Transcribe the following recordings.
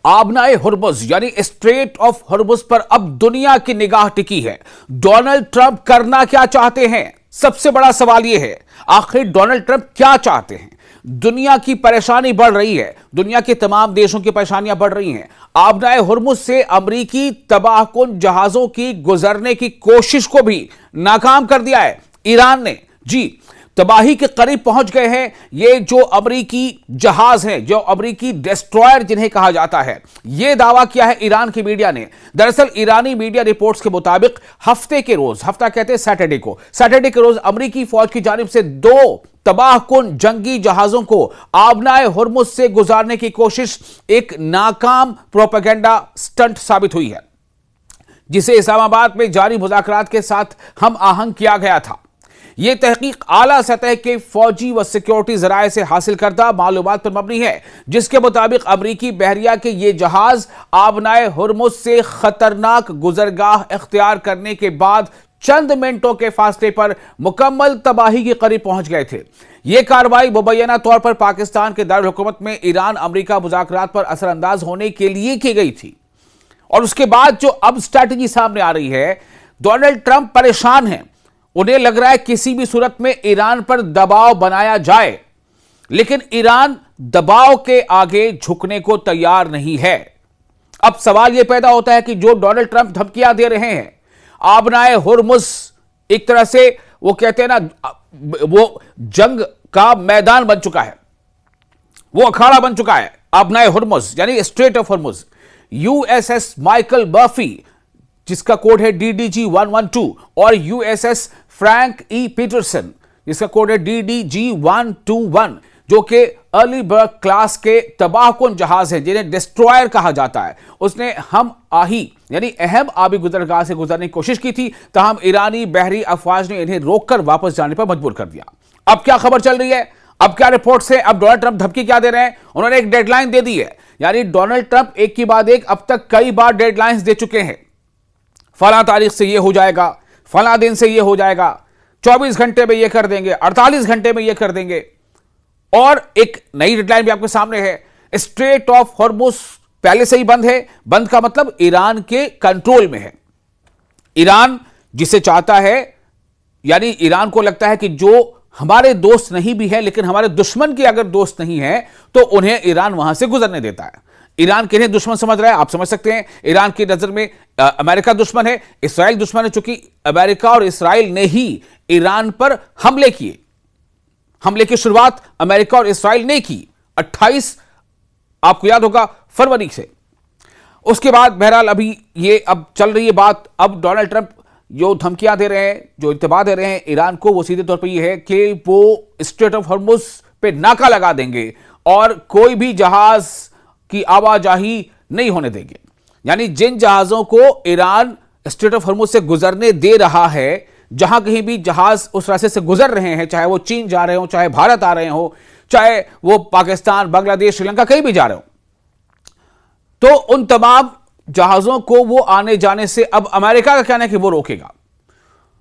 आबनाए Hormuz यानी strait of हुर्मुज पर अब दुनिया की निगाह टिकी है। डोनाल्ड ट्रंप करना क्या चाहते हैं? सबसे बड़ा सवाल यह है, आखिर डोनाल्ड ट्रंप क्या चाहते हैं? दुनिया की परेशानी बढ़ रही है, दुनिया के तमाम देशों की परेशानियां बढ़ रही हैं। आबनाए हुर्मुज से अमरीकी तबाहकुन जहाजों की गुजरने की कोशिश को भी नाकाम कर दिया है ईरान ने। जी, तबाही के करीब पहुंच गए हैं ये जो अमरीकी जहाज हैं, जो अमरीकी डिस्ट्रॉयर जिन्हें कहा जाता है। यह दावा किया है ईरान की मीडिया ने। दरअसल ईरानी मीडिया रिपोर्ट्स के मुताबिक हफ्ते के रोज, हफ्ता कहते हैं सैटरडे के रोज अमरीकी फौज की जानिब से 2 तबाहकुन जंगी जहाजों को आबनाए हुर्मुज से गुजारने की कोशिश एक नाकाम प्रोपेगेंडा स्टंट साबित हुई है, जिसे इस्लामाबाद में जारी मुज़ाकरात के साथ हम आहंग किया गया था। यह तहकीक आला सतह के फौजी व सिक्योरिटी जराये से हासिल करदा मालूमात पर मबनी है, जिसके मुताबिक अमरीकी बहरिया के ये जहाज आबनाए हुर्मुज से खतरनाक गुजरगाह इख्तियार करने के बाद चंद मिनटों के फासले पर मुकम्मल तबाही के करीब पहुंच गए थे। यह कार्रवाई मुबैना तौर पर पाकिस्तान के दारुल हुकूमत में ईरान अमरीका मुज़ाकरात पर असरअंदाज होने के लिए की गई थी। और उसके बाद जो अब स्ट्रैटेजी सामने आ रही है, डोनाल्ड ट्रंप परेशान हैं। उन्हें लग रहा है किसी भी सूरत में ईरान पर दबाव बनाया जाए, लेकिन ईरान दबाव के आगे झुकने को तैयार नहीं है। अब सवाल यह पैदा होता है कि जो डोनाल्ड ट्रंप धमकियां दे रहे हैं, आबनाए हुर्मुज एक तरह से वो कहते हैं ना, वो जंग का मैदान बन चुका है, वो अखाड़ा बन चुका है। आबनाए हुर्मुज यानी strait of Hormuz. USS Michael Murphy जिसका कोड है DDG 112 और यूएसएस फ्रैंक ई पीटरसन जिसका कोड है DDG 121 जो कि अर्ली बर्ग क्लास के तबाहकुन जहाज हैं, जिन्हें डिस्ट्रॉयर कहा जाता है, उसने हम आही यानी अहम आबी गुजरगाह से गुजरने की कोशिश की थी, ताहम ईरानी बहरी अफवाज ने इन्हें रोककर वापस जाने पर मजबूर कर दिया। अब क्या खबर चल रही है, अब क्या रिपोर्ट्स है, अब डोनाल्ड ट्रंप धमकी क्या दे रहे हैं? उन्होंने एक डेडलाइन दे दी है। यानी डोनाल्ड ट्रंप एक के बाद एक अब तक कई बार डेडलाइंस दे चुके हैं। फला तारीख से यह हो जाएगा, फला दिन से यह हो जाएगा, 24 घंटे में यह कर देंगे, 48 घंटे में यह कर देंगे। और एक नई डेडलाइन भी आपके सामने है, स्ट्रेट ऑफ हुर्मुज पहले से ही बंद है। बंद का मतलब ईरान के कंट्रोल में है। ईरान जिसे चाहता है, यानी ईरान को लगता है कि जो हमारे दोस्त नहीं भी है लेकिन हमारे दुश्मन के अगर दोस्त नहीं है तो उन्हें ईरान वहां से गुजरने देता है। ईरान किन्हें दुश्मन समझ रहा है आप समझ सकते हैं। ईरान की नजर में अमेरिका दुश्मन है, इस्राइल दुश्मन है, चूंकि अमेरिका और इस्राइल ने ही ईरान पर हमले किए। हमले की शुरुआत अमेरिका और इस्राइल ने की 28 आपको याद होगा फरवरी से। उसके बाद बहरहाल अभी ये अब चल रही है बात। अब डोनाल्ड ट्रंप जो धमकियां दे रहे हैं, जो इत्तबा दे रहे हैं ईरान को, वो सीधे तौर पर यह है कि वो स्ट्रेट ऑफ हुर्मुज पे नाका लगा देंगे और कोई भी जहाज की आवाजाही नहीं होने देंगे। यानी जिन जहाजों को ईरान स्ट्रेट ऑफ हुर्मुज से गुजरने दे रहा है, जहां कहीं भी जहाज उस रास्ते से गुजर रहे हैं, चाहे वो चीन जा रहे हो, चाहे भारत आ रहे हो, चाहे वो पाकिस्तान, बांग्लादेश, श्रीलंका कहीं भी जा रहे हो, तो उन तमाम जहाजों को वो आने जाने से अब अमेरिका का कहना है कि वो रोकेगा।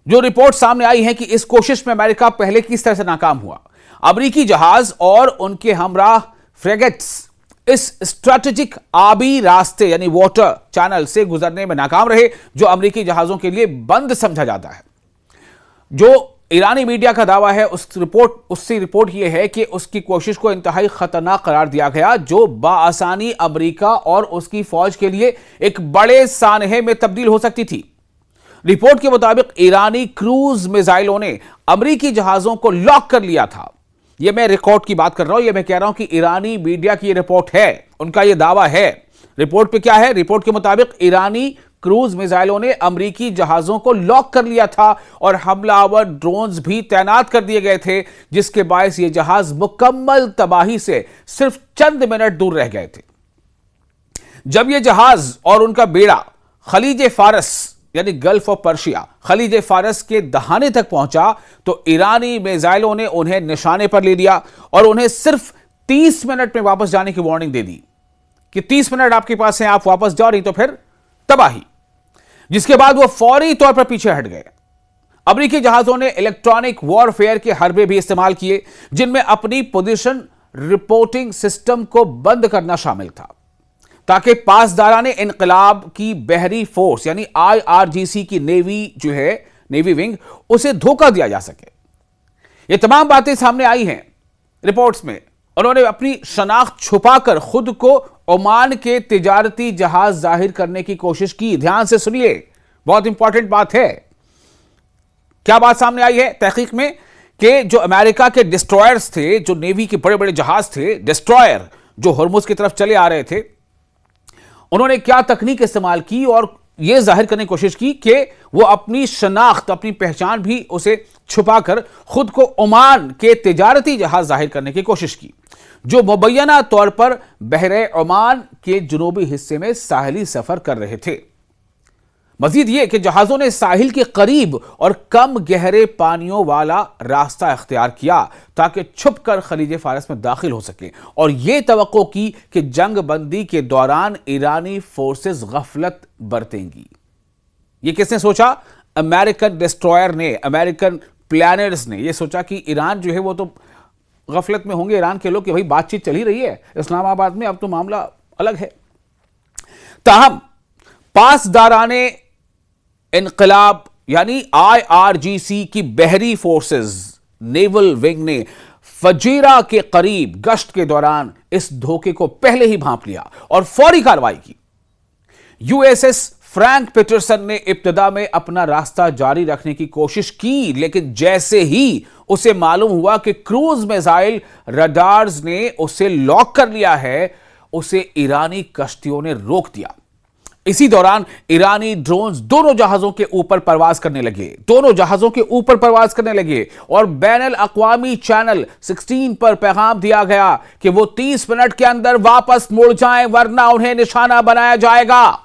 जो रिपोर्ट सामने आई है कि इस कोशिश में अमेरिका पहले किस तरह से नाकाम हुआ। अमेरिकी जहाज और उनके हमराह फ्रेगेट्स इस स्ट्रेटेजिक आबी रास्ते यानी वाटर चैनल से गुजरने में नाकाम रहे, जो अमेरिकी जहाजों के लिए बंद समझा जाता है। जो ईरानी मीडिया का दावा है उसकी रिपोर्ट यह है कि उसकी कोशिश को इंतहाई खतरनाक करार दिया गया, जो बाआसानी अमेरिका और उसकी फौज के लिए एक बड़े सानहे में तब्दील हो सकती थी। रिपोर्ट के मुताबिक ईरानी क्रूज मिसाइलों ने अमेरिकी जहाजों को लॉक कर लिया था। यह मैं रिकॉर्ड की बात कर रहा हूं, यह मैं कह रहा हूं कि ईरानी मीडिया की रिपोर्ट है, उनका यह दावा है। रिपोर्ट पे क्या है? रिपोर्ट के मुताबिक ईरानी क्रूज मिसाइलों ने अमेरिकी जहाजों को लॉक कर लिया था और हमलावर ड्रोन्स भी तैनात कर दिए गए थे, जिसके बायस ये जहाज मुकम्मल तबाही से सिर्फ चंद मिनट दूर रह गए थे। जब ये जहाज और उनका बेड़ा खलीज फारस यानी गल्फ ऑफ पर्शिया, खलीज फारस के दहाने तक पहुंचा तो ईरानी मिसाइलों ने उन्हें निशाने पर ले लिया और उन्हें सिर्फ 30 मिनट में वापस जाने की वार्निंग दे दी कि 30 मिनट आपके पास हैं, आप वापस जाओ, नहीं तो फिर तबाही। जिसके बाद वो फौरी तौर पर पीछे हट गए। अमेरिकी जहाजों ने इलेक्ट्रॉनिक वॉरफेयर के हरबे भी इस्तेमाल किए, जिनमें अपनी पोजीशन रिपोर्टिंग सिस्टम को बंद करना शामिल था। ताकि पासदाराने इनकलाब की बहरी फोर्स यानी IRGC की नेवी जो है, नेवी विंग, उसे धोखा दिया जा सके। ये तमाम बातें सामने आई हैं रिपोर्ट्स में। उन्होंने अपनी शनाख्त छुपाकर खुद को ओमान के तिजारती जहाज जाहिर करने की कोशिश की। ध्यान से सुनिए, बहुत इंपॉर्टेंट बात है। क्या बात सामने आई है तहकीक में कि जो अमेरिका के डिस्ट्रॉयर्स थे, जो नेवी के बड़े बड़े जहाज थे, डिस्ट्रॉयर जो हॉर्मुज की तरफ चले आ रहे थे, उन्होंने क्या तकनीक इस्तेमाल की और यह जाहिर करने की कोशिश की कि वो अपनी शनाख्त, अपनी पहचान भी उसे छुपाकर खुद को ओमान के तिजारती जहाज जाहिर करने की कोशिश की, जो मुबैना तौर पर बहरे ओमान के जुनूबी हिस्से में साहिली सफर कर रहे थे। मजीद यह कि जहाजों ने साहिल के करीब और कम गहरे पानियों वाला रास्ता इख्तियार किया ताकि छुपकर खलीज फारस में दाखिल हो सके, और यह तवक्को की कि जंग बंदी के दौरान ईरानी फोर्सेस गफलत बरतेंगी। यह किसने सोचा? अमेरिकन डिस्ट्रॉयर ने, अमेरिकन प्लानर्स ने यह सोचा कि ईरान जो है वो तो गफलत में होंगे ईरान के लोग, कि भाई बातचीत चल ही रही है इस्लामाबाद में, अब तो मामला अलग है। ताहम पासदाराने इनकलाब यानी IRGC की बहरी फोर्सेस नेवल विंग ने फजीरा के करीब गश्त के दौरान इस धोखे को पहले ही भांप लिया और फौरी कार्रवाई की। USS फ्रैंक पीटरसन ने इब्तिदा में अपना रास्ता जारी रखने की कोशिश की, लेकिन जैसे ही उसे मालूम हुआ कि क्रूज मिसाइल रडार्स ने उसे लॉक कर लिया है, उसे ईरानी कश्तियों ने रोक दिया। इसी दौरान ईरानी ड्रोन्स दोनों जहाजों के ऊपर परवाज करने लगे और बैनुल अक़वामी चैनल 16 पर पैगाम दिया गया कि वो 30 मिनट के अंदर वापस मुड़ जाएं, वरना उन्हें निशाना बनाया जाएगा।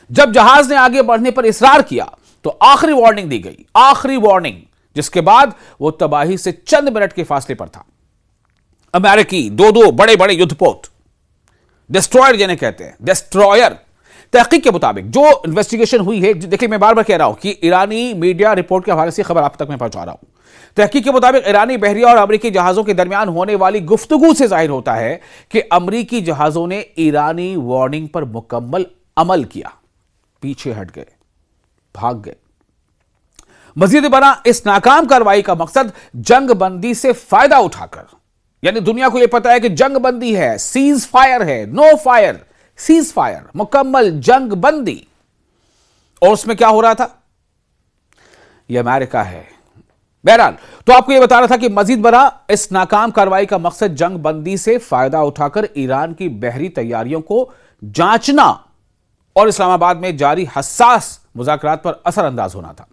जब जहाज ने आगे बढ़ने पर इसरार किया तो आखिरी वार्निंग दी गई, आखिरी वार्निंग, जिसके बाद वो तबाही से चंद मिनट के फासले पर था। अमेरिकी दो बड़े बड़े युद्धपोत, डिस्ट्रॉयर जिन्हें कहते हैं, डिस्ट्रॉयर, तहकीक के मुताबिक जो इन्वेस्टिगेशन हुई है, देखिए मैं बार बार कह रहा हूं कि ईरानी मीडिया रिपोर्ट के हवाले से खबर आप तक मैं पहुंचा रहा हूं। तहकीक के मुताबिक ईरानी बहरिया और अमरीकी जहाजों के दरमियान होने वाली गुफ्तगू से जाहिर होता है कि अमरीकी जहाजों ने ईरानी वार्निंग पर मुकम्मल अमल किया, पीछे हट गए, भाग गए। मजीद बना, इस नाकाम कार्रवाई का मकसद जंग बंदी से फायदा उठाकर, यानी दुनिया को यह पता है कि जंग बंदी है, सीज फायर है, नो फायर, सीज फायर, मुकम्मल जंग बंदी, और उसमें क्या हो रहा था? यह अमेरिका है। बहरहाल, तो आपको यह बता रहा था कि मजीद बना, इस नाकाम कार्रवाई का मकसद जंग बंदी से फायदा उठाकर ईरान की बहरी तैयारियों को जांचना और इस्लामाबाद में जारी हसास मुज़ाकरात पर असरअंदाज होना था।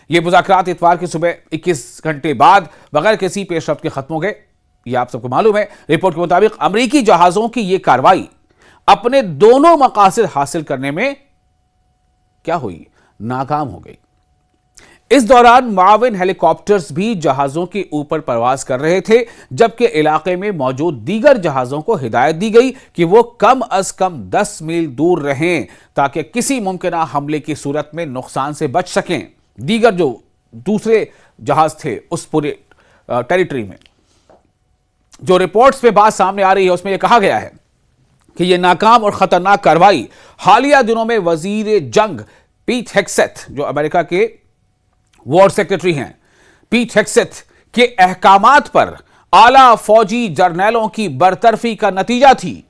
ये मुज़ाकरात इतवार की सुबह 21 घंटे बाद बगैर किसी पेशरफ्त के खत्म हो गए। यह आप सबको मालूम है। रिपोर्ट के मुताबिक अमरीकी जहाजों की यह कार्रवाई अपने दोनों मकासद हासिल करने में क्या हुई? नाकाम हो गई। इस दौरान मुआविन हेलीकॉप्टर्स भी जहाजों के ऊपर परवाज कर रहे थे, जबकि इलाके में मौजूद दीगर जहाजों को हिदायत दी गई कि वो कम अज कम 10 मील दूर रहें ताकि किसी मुमकिना हमले की सूरत में नुकसान से बच सकें। दीगर जो दूसरे जहाज थे उस पूरे टेरिटरी में, जो रिपोर्ट्स पे बात सामने आ रही है उसमें यह कहा गया है कि यह नाकाम और खतरनाक कार्रवाई हालिया दिनों में वजीर जंग पीट हेग्सेथ, जो अमेरिका के वॉर सेक्रेटरी हैं, पीट हेग्सेथ के अहकामात पर आला फौजी जर्नैलों की बरतरफी का नतीजा थी।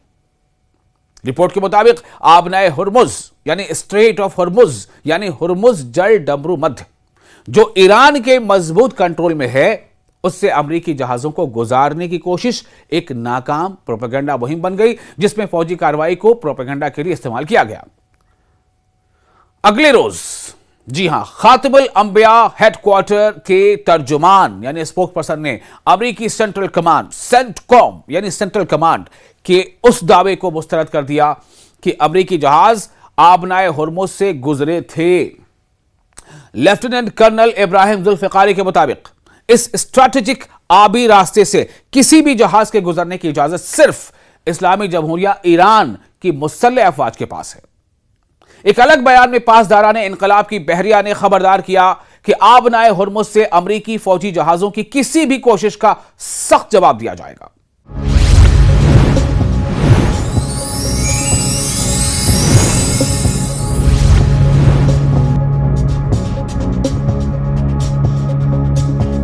रिपोर्ट के मुताबिक आबनाए हुर्मुज यानी स्ट्रेट ऑफ हुर्मुज यानी हुर्मुज जल डमरू मध्य, जो ईरान के मजबूत कंट्रोल में है, उससे अमरीकी जहाजों को गुजारने की कोशिश एक नाकाम प्रोपेगेंडा मुहिम बन गई, जिसमें फौजी कार्रवाई को प्रोपेगेंडा के लिए इस्तेमाल किया गया। अगले रोज, जी हां, खातिमुल अंबिया हेडक्वार्टर के तर्जुमान यानी स्पोक पर्सन ने अमरीकी सेंट्रल कमांड, सेंटकॉम यानी सेंट्रल कमांड के उस दावे को मुस्तरद कर दिया कि अमरीकी जहाज आबनाए हुर्मुज से गुजरे थे। लेफ्टिनेंट कर्नल इब्राहिम जुल्फिकारी के मुताबिक इस स्ट्रैटेजिक आबी रास्ते से किसी भी जहाज के गुजरने की इजाजत सिर्फ इस्लामी जमहूरिया ईरान की मुसल्लह अफवाज के पास है। एक अलग बयान में पासदाराने इनकलाब की बहरिया ने खबरदार किया कि आबनाए हुर्मुज से अमरीकी फौजी जहाजों की किसी भी कोशिश का सख्त जवाब दिया जाएगा।